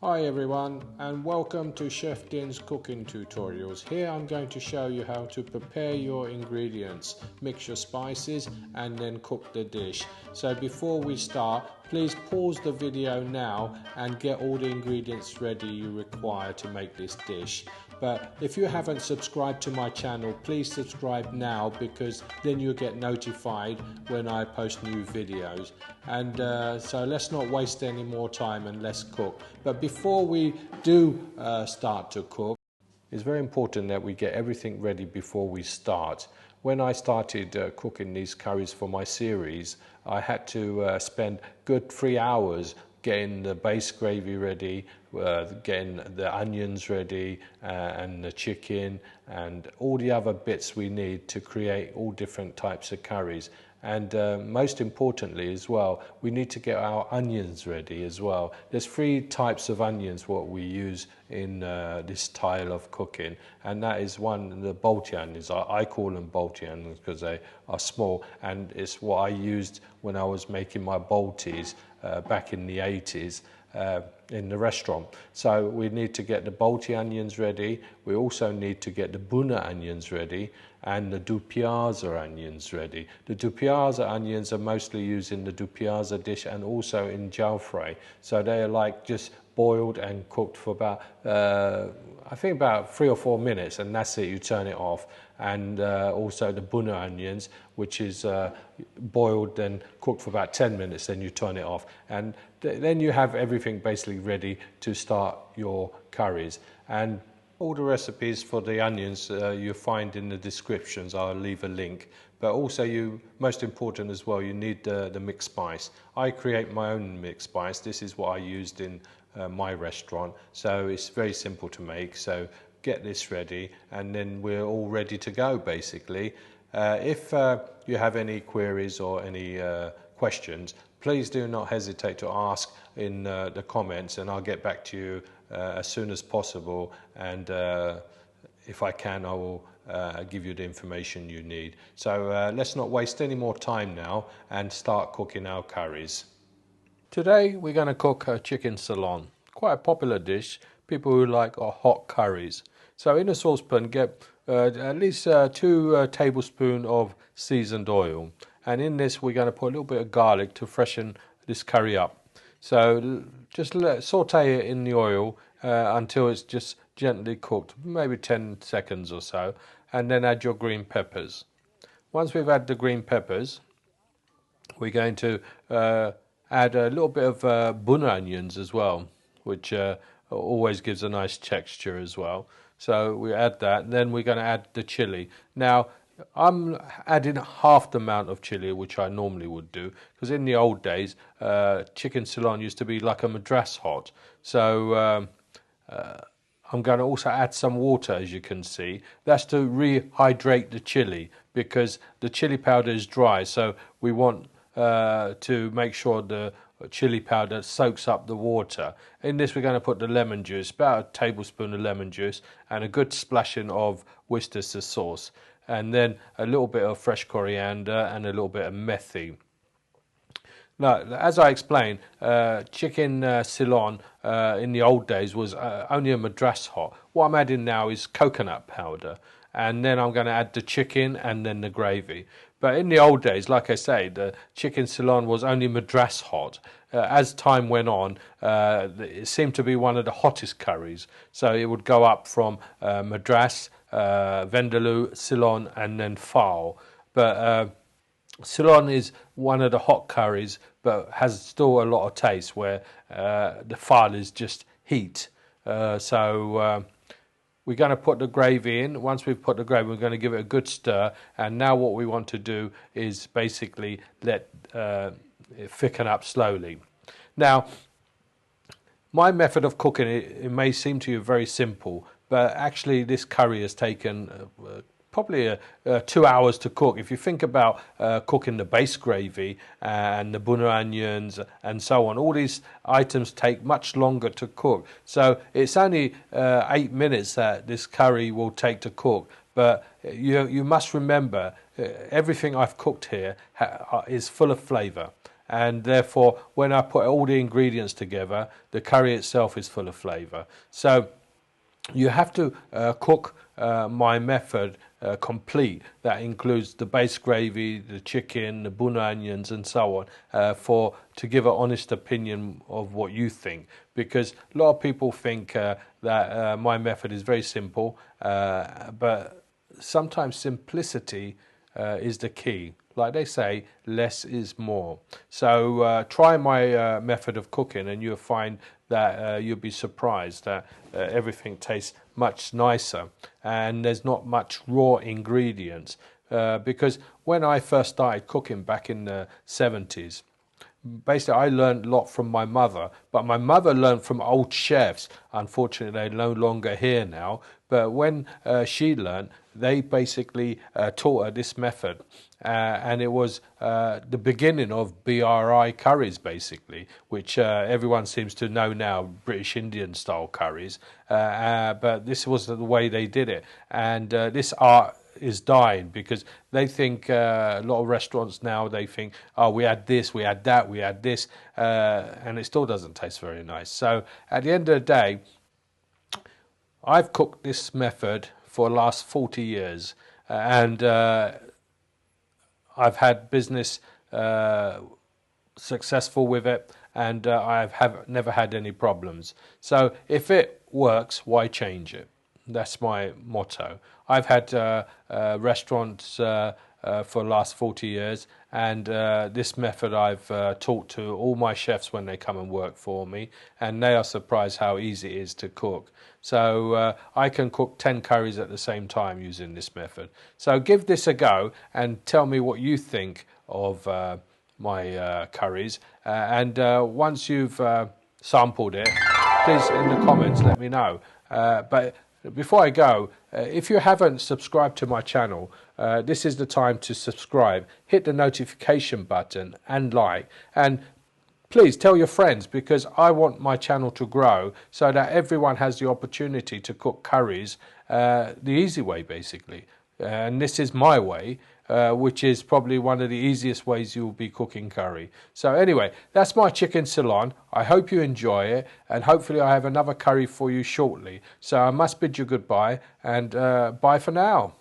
Hi everyone, and welcome to Chef Din's cooking tutorials. Here I'm going to show you how to prepare your ingredients, mix your spices and then cook the dish. So before we start, please pause the video now and get all the ingredients ready you require to make this dish. But if you haven't subscribed to my channel, please subscribe now, because then you'll get notified when I post new videos. And so let's not waste any more time and let's cook. But before we do start to cook, it's very important that we get everything ready before we start. When I started cooking these curries for my series, I had to spend good 3 hours getting the base gravy ready, getting the onions ready, and the chicken and all the other bits we need to create all different types of curries. And most importantly as well, we need to get our onions ready as well. There's 3 types of onions what we use in this style of cooking, and that is one, the Balti onions. I call them Balti onions because they are small, and it's what I used when I was making my Baltis back in the 80s. In the restaurant. So we need to get the Balti onions ready. We also need to get the Bhuna onions ready and the Dupiaza onions ready. The Dupiaza onions are mostly used in the Dupiaza dish and also in jal fry. So they are like just boiled and cooked for about I think about 3 or 4 minutes, and that's it, you turn it off. And also the Bhuna onions, which is boiled and cooked for about 10 minutes, then you turn it off. And then you have everything basically ready to start your curries. And all the recipes for the onions you find in the descriptions. I'll leave a link. But also, most important as well, you need the mixed spice. I create my own mixed spice. This is what I used in my restaurant. So it's very simple to make. So get this ready, and then we're all ready to go basically. If you have any queries or any questions, please do not hesitate to ask in the comments, and I'll get back to you as soon as possible. And if I can, I will give you the information you need. So let's not waste any more time now and start cooking our curries. Today we're going to cook chicken Ceylon, quite a popular dish, people who like hot curries. So in a saucepan, get at least 2 tablespoons of seasoned oil, and in this we're going to put a little bit of garlic to freshen this curry up. So just saute it in the oil until it's just gently cooked, maybe 10 seconds or so, and then add your green peppers. Once we've added the green peppers, we're going to add a little bit of Bhuna onions as well, which always gives a nice texture as well. So we add that, and then we're going to add the chili. Now, I'm adding half the amount of chili which I normally would do, because in the old days, chicken Ceylon used to be like a madras hot. So I'm going to also add some water, as you can see. That's to rehydrate the chili, because the chili powder is dry. So we want to make sure the chili powder soaks up the water. In this we're going to put the lemon juice, about a tablespoon of lemon juice, and a good splashing of Worcester sauce, and then a little bit of fresh coriander and a little bit of methi. Now, as I explained, chicken Ceylon in the old days was only a madras hot. What I'm adding now is coconut powder, and then I'm going to add the chicken and then the gravy. But in the old days, like I say, the chicken Ceylon was only madras hot. As time went on, it seemed to be one of the hottest curries. So it would go up from madras, Vindaloo, Ceylon, and then Fal. But Ceylon is one of the hot curries, but has still a lot of taste, where the Fal is just heat. We're going to put the gravy in. Once we've put the gravy, we're going to give it a good stir. And now what we want to do is basically let it thicken up slowly. Now, my method of cooking it may seem to you very simple, but actually this curry has taken probably 2 hours to cook. If you think about cooking the base gravy and the Bhuna onions and so on, all these items take much longer to cook. So it's only 8 minutes that this curry will take to cook. But you must remember, everything I've cooked here is full of flavour. and therefore when I put all the ingredients together, the curry itself is full of flavour. So you have to cook my method complete. That includes the base gravy, the chicken, the Bhuna onions, and so on, to give an honest opinion of what you think. Because a lot of people think that my method is very simple, but sometimes simplicity is the key. Like they say, less is more. So try my method of cooking and you'll find that you'll be surprised that everything tastes much nicer and there's not much raw ingredients. Because when I first started cooking back in the 70s, basically I learned a lot from my mother, but my mother learned from old chefs. Unfortunately, they're no longer here now. But when she learned, they basically taught her this method. And it was the beginning of BRI curries, basically, which everyone seems to know now, British Indian style curries. But this was the way they did it. And this art is dying because they think a lot of restaurants now, they think, oh, we had this, we had that, we had this, and it still doesn't taste very nice. So at the end of the day, I've cooked this method for the last 40 years and I've had business successful with it, and I have never had any problems. So if it works, why change it? That's my motto. I've had restaurants for the last 40 years, and this method I've taught to all my chefs when they come and work for me, and they are surprised how easy it is to cook. So I can cook 10 curries at the same time using this method. So give this a go and tell me what you think of my curries. And once you've sampled it, please in the comments let me know. But before I go, if you haven't subscribed to my channel, this is the time to subscribe. Hit the notification button and like. And please tell your friends, because I want my channel to grow so that everyone has the opportunity to cook curries the easy way, basically. And this is my way, which is probably one of the easiest ways you'll be cooking curry. So anyway, that's my chicken Ceylon. I hope you enjoy it, and hopefully I have another curry for you shortly. So I must bid you goodbye, and bye for now.